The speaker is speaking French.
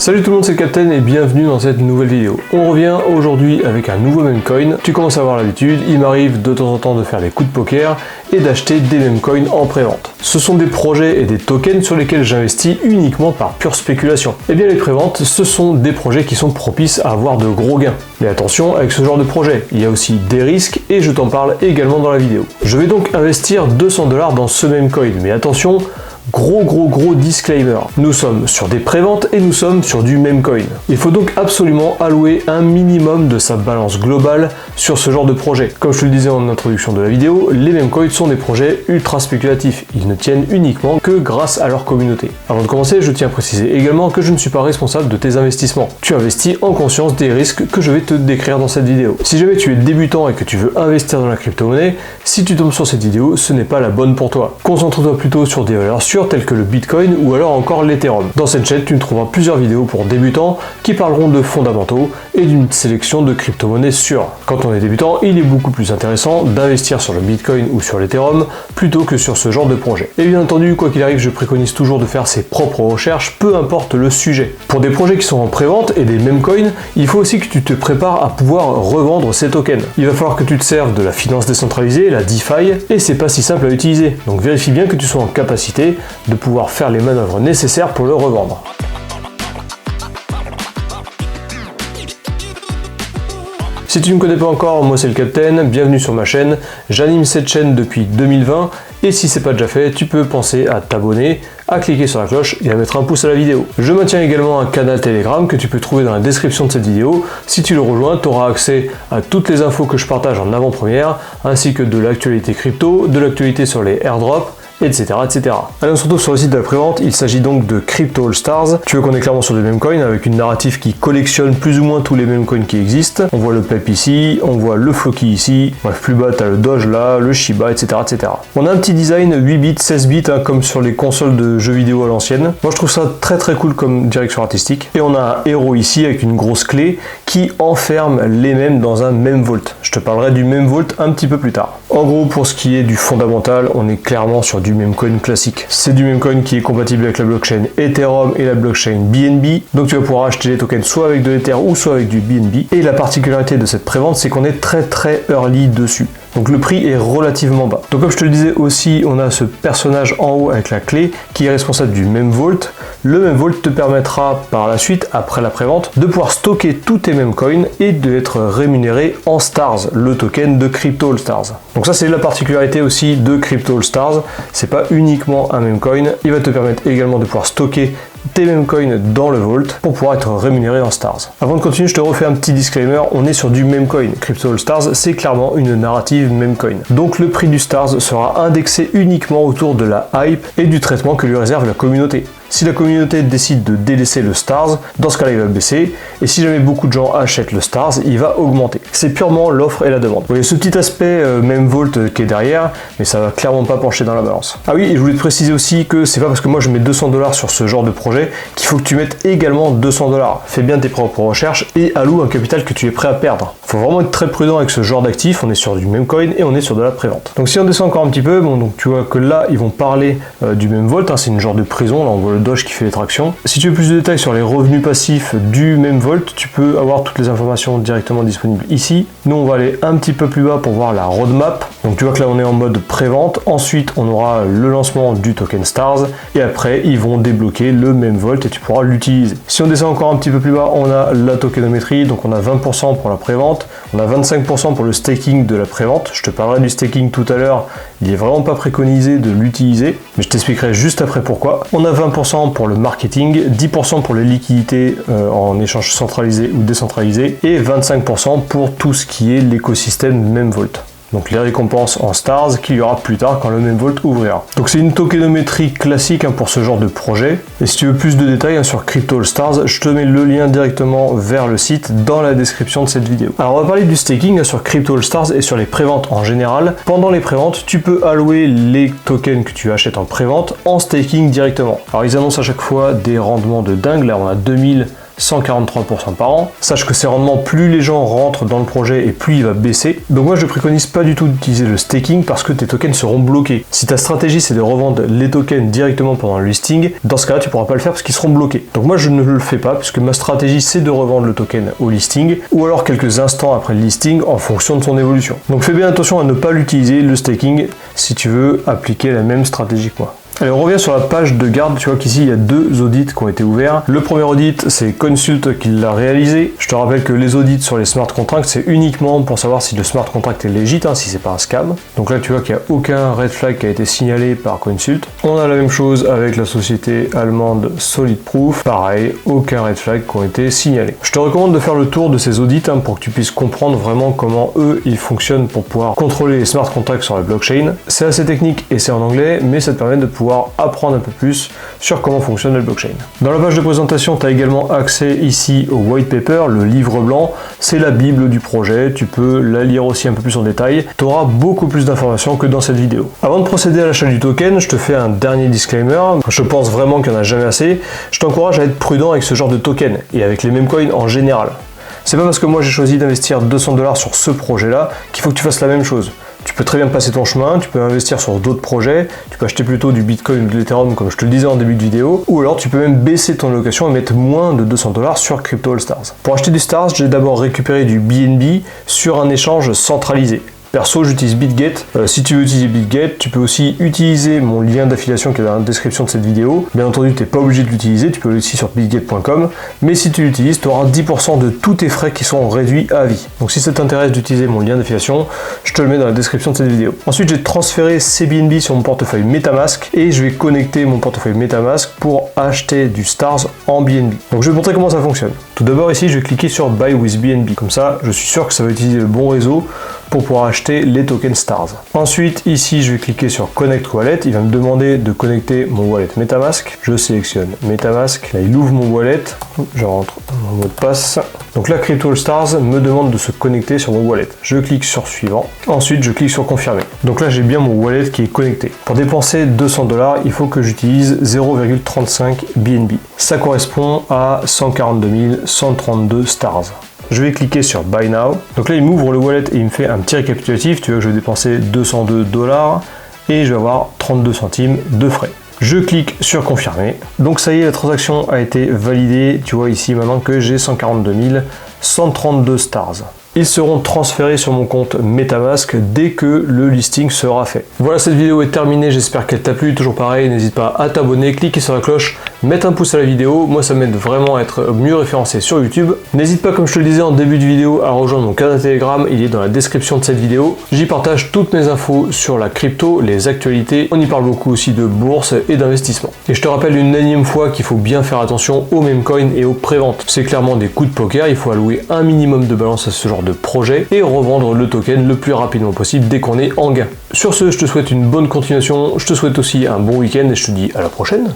Salut tout le monde, c'est le Captain et bienvenue dans cette nouvelle vidéo. On revient aujourd'hui avec un nouveau meme coin. Tu commences à avoir l'habitude, il m'arrive de temps en temps de faire des coups de poker et d'acheter des meme coins en pré-vente. Ce sont des projets et des tokens sur lesquels j'investis uniquement par pure spéculation. Et bien les pré-ventes, ce sont des projets qui sont propices à avoir de gros gains. Mais attention avec ce genre de projet, il y a aussi des risques et je t'en parle également dans la vidéo. Je vais donc investir 200 $ dans ce meme coin, mais attention, gros disclaimer. Nous sommes sur des préventes et nous sommes sur du meme coin. Il faut donc absolument allouer un minimum de sa balance globale sur ce genre de projet. Comme je te le disais en introduction de la vidéo, les meme coins sont des projets ultra spéculatifs. Ils ne tiennent uniquement que grâce à leur communauté. Avant de commencer, je tiens à préciser également que je ne suis pas responsable de tes investissements. Tu investis en conscience des risques que je vais te décrire dans cette vidéo. Si jamais tu es débutant et que tu veux investir dans la crypto-monnaie, si tu tombes sur cette vidéo, ce n'est pas la bonne pour toi. Concentre-toi plutôt sur des valeurs sûres tels que le Bitcoin ou alors encore l'Ethereum. Dans cette chaîne, tu trouveras plusieurs vidéos pour débutants qui parleront de fondamentaux et d'une sélection de crypto-monnaies sûres. Quand on est débutant, il est beaucoup plus intéressant d'investir sur le Bitcoin ou sur l'Ethereum plutôt que sur ce genre de projet. Et bien entendu, quoi qu'il arrive, je préconise toujours de faire ses propres recherches, peu importe le sujet. Pour des projets qui sont en pré-vente et des meme coins, il faut aussi que tu te prépares à pouvoir revendre ces tokens. Il va falloir que tu te serves de la finance décentralisée, la DeFi, et c'est pas si simple à utiliser. Donc vérifie bien que tu sois en capacité de pouvoir faire les manœuvres nécessaires pour le revendre. Si tu ne me connais pas encore, moi c'est le Captain, bienvenue sur ma chaîne. J'anime cette chaîne depuis 2020 et si c'est pas déjà fait, tu peux penser à t'abonner, à cliquer sur la cloche et à mettre un pouce à la vidéo. Je maintiens également un canal Telegram que tu peux trouver dans la description de cette vidéo. Si tu le rejoins, tu auras accès à toutes les infos que je partage en avant-première, ainsi que de l'actualité crypto, de l'actualité sur les airdrops, etc. Allez, on se retrouve sur le site de la prévente. Il s'agit donc de Crypto All Stars. Tu vois qu'on est clairement sur des meme coins avec une narrative qui collectionne plus ou moins tous les meme coins qui existent. On voit le PEP ici, on voit le Floki ici. Bref, plus bas, t'as le Doge là, le Shiba, etc. On a un petit design 8 bits, 16 bits, hein, comme sur les consoles de jeux vidéo à l'ancienne. Moi, je trouve ça très cool comme direction artistique. Et on a un héros ici avec une grosse clé qui enferme les mèmes dans un meme vault. Je te parlerai du meme vault un petit peu plus tard. En gros, pour ce qui est du fondamental, on est clairement sur du meme coin classique. C'est du meme coin qui est compatible avec la blockchain Ethereum et la blockchain BNB. Donc tu vas pouvoir acheter les tokens soit avec de l'Ether ou soit avec du BNB. Et la particularité de cette prévente, c'est qu'on est très early dessus. Donc le prix est relativement bas. Donc comme je te le disais aussi, on a ce personnage en haut avec la clé qui est responsable du meme vault. Le meme vault te permettra par la suite, après la prévente, de pouvoir stocker tous tes meme coins et d'être rémunéré en stars, le token de Crypto All Stars. Donc ça c'est la particularité aussi de Crypto All Stars, c'est pas uniquement un meme coin, il va te permettre également de pouvoir stocker tes meme coins dans le vault pour pouvoir être rémunéré en stars. Avant de continuer, je te refais un petit disclaimer, on est sur du meme coin. Crypto All Stars, c'est clairement une narrative meme coin. Donc le prix du stars sera indexé uniquement autour de la hype et du traitement que lui réserve la communauté. Si la communauté décide de délaisser le stars, dans ce cas-là il va baisser, et si jamais beaucoup de gens achètent le stars, il va augmenter. C'est purement l'offre et la demande. Vous voyez ce petit aspect meme vault qui est derrière, mais ça va clairement pas pencher dans la balance. Ah oui, et je voulais te préciser aussi que c'est pas parce que moi je mets 200 $ sur ce genre de projet qu'il faut que tu mettes également 200 $. Fais bien tes propres recherches et alloue un capital que tu es prêt à perdre. Faut vraiment être très prudent avec ce genre d'actifs, on est sur du meme coin et on est sur de la prévente. Donc si on descend encore un petit peu, bon donc tu vois que là ils vont parler du meme vault, hein, c'est une genre de prison, là on voit le Doge qui fait les tractions. Si tu veux plus de détails sur les revenus passifs du meme vault, tu peux avoir toutes les informations directement disponibles ici. Nous on va aller un petit peu plus bas pour voir la roadmap. Donc tu vois que là on est en mode prévente, ensuite on aura le lancement du token stars et après ils vont débloquer le meme vault et tu pourras l'utiliser. Si on descend encore un petit peu plus bas, on a la tokenométrie, donc on a 20% pour la prévente, on a 25% pour le staking de la prévente. Je te parlerai du staking tout à l'heure, il est vraiment pas préconisé de l'utiliser, mais je t'expliquerai juste après pourquoi. On a 20% pour le marketing, 10% pour les liquidités en échange centralisé ou décentralisé et 25% pour tout ce qui est l'écosystème meme vault. Donc les récompenses en stars qu'il y aura plus tard quand le meme vault ouvrira. Donc c'est une tokenométrie classique pour ce genre de projet. Et si tu veux plus de détails sur Crypto All Stars, je te mets le lien directement vers le site dans la description de cette vidéo. Alors on va parler du staking sur Crypto All Stars et sur les préventes en général. Pendant les préventes, tu peux allouer les tokens que tu achètes en prévente en staking directement. Alors ils annoncent à chaque fois des rendements de dingue. Là on a 2000 143% par an. Sache que ces rendements, plus les gens rentrent dans le projet et plus il va baisser. Donc moi je préconise pas du tout d'utiliser le staking parce que tes tokens seront bloqués. Si ta stratégie c'est de revendre les tokens directement pendant le listing, dans ce cas-là tu pourras pas le faire parce qu'ils seront bloqués. Donc moi je ne le fais pas puisque ma stratégie c'est de revendre le token au listing ou alors quelques instants après le listing en fonction de son évolution. Donc fais bien attention à ne pas l'utiliser le staking si tu veux appliquer la même stratégie que moi. Allez, on revient sur la page de garde, tu vois qu'ici il y a deux audits qui ont été ouverts. Le premier audit, c'est Consult qui l'a réalisé. Je te rappelle que les audits sur les smart contracts, c'est uniquement pour savoir si le smart contract est légit, si c'est pas un scam. Donc là, tu vois qu'il n'y a aucun red flag qui a été signalé par Consult. On a la même chose avec la société allemande Solid Proof. Pareil, aucun red flag qui ont été signalés. Je te recommande de faire le tour de ces audits pour que tu puisses comprendre vraiment comment eux, ils fonctionnent pour pouvoir contrôler les smart contracts sur la blockchain. C'est assez technique et c'est en anglais, mais ça te permet de pouvoir apprendre un peu plus sur comment fonctionne la blockchain. Dans la page de présentation, tu as également accès ici au white paper, le livre blanc. C'est la bible du projet, tu peux la lire aussi un peu plus en détail. Tu auras beaucoup plus d'informations que dans cette vidéo. Avant de procéder à l'achat du token, je te fais un dernier disclaimer. Je pense vraiment qu'il n'y en a jamais assez. Je t'encourage à être prudent avec ce genre de token et avec les mêmes coins en général. C'est pas parce que moi j'ai choisi d'investir 200 $ sur ce projet-là qu'il faut que tu fasses la même chose. Tu peux très bien passer ton chemin, tu peux investir sur d'autres projets, tu peux acheter plutôt du Bitcoin ou de l'Ethereum comme je te le disais en début de vidéo, ou alors tu peux même baisser ton allocation et mettre moins de 200 $ sur Crypto All Stars. Pour acheter du Stars, j'ai d'abord récupéré du BNB sur un échange centralisé. Perso, j'utilise BitGet. Si tu veux utiliser BitGet, tu peux aussi utiliser mon lien d'affiliation qui est dans la description de cette vidéo. Bien entendu, tu n'es pas obligé de l'utiliser, tu peux aussi sur bitget.com. Mais si tu l'utilises, tu auras 10% de tous tes frais qui sont réduits à vie. Donc si ça t'intéresse d'utiliser mon lien d'affiliation, je te le mets dans la description de cette vidéo. Ensuite, j'ai transféré ces BNB sur mon portefeuille MetaMask et je vais connecter mon portefeuille MetaMask pour acheter du Stars en BNB. Donc je vais te montrer comment ça fonctionne. Tout d'abord ici, je vais cliquer sur Buy with BNB. Comme ça, je suis sûr que ça va utiliser le bon réseau pour pouvoir acheter les tokens Stars. Ensuite, ici, je vais cliquer sur Connect Wallet. Il va me demander de connecter mon wallet MetaMask. Je sélectionne MetaMask. Là, il ouvre mon wallet. Je rentre mon mot de passe. Donc là, Crypto All Stars me demande de se connecter sur mon wallet. Je clique sur Suivant. Ensuite, je clique sur Confirmer. Donc là, j'ai bien mon wallet qui est connecté. Pour dépenser 200 $, il faut que j'utilise 0,35 BNB. Ça correspond à 142 132 Stars. Je vais cliquer sur Buy Now. Donc là, il m'ouvre le wallet et il me fait un petit récapitulatif. Tu vois que je vais dépenser 202 $ et je vais avoir 32 centimes de frais. Je clique sur Confirmer. Donc ça y est, la transaction a été validée. Tu vois ici maintenant que j'ai 142 132 Stars. Ils seront transférés sur mon compte MetaMask dès que le listing sera fait. Voilà, cette vidéo est terminée, j'espère qu'elle t'a plu. Toujours pareil, n'hésite pas à t'abonner, cliquer sur la cloche, mettre un pouce à la vidéo. Moi, ça m'aide vraiment à être mieux référencé sur YouTube. N'hésite pas, comme je te le disais en début de vidéo, à rejoindre mon canal Telegram. Il est dans la description de cette vidéo. J'y partage toutes mes infos sur la crypto, les actualités. On y parle beaucoup aussi de bourse et d'investissement. Et je te rappelle une énième fois qu'il faut bien faire attention aux meme coins et aux préventes. C'est clairement des coups de poker. Il faut allouer un minimum de balance à ce genre de projet et revendre le token le plus rapidement possible dès qu'on est en gain. Sur ce, je te souhaite une bonne continuation, je te souhaite aussi un bon week-end et je te dis à la prochaine.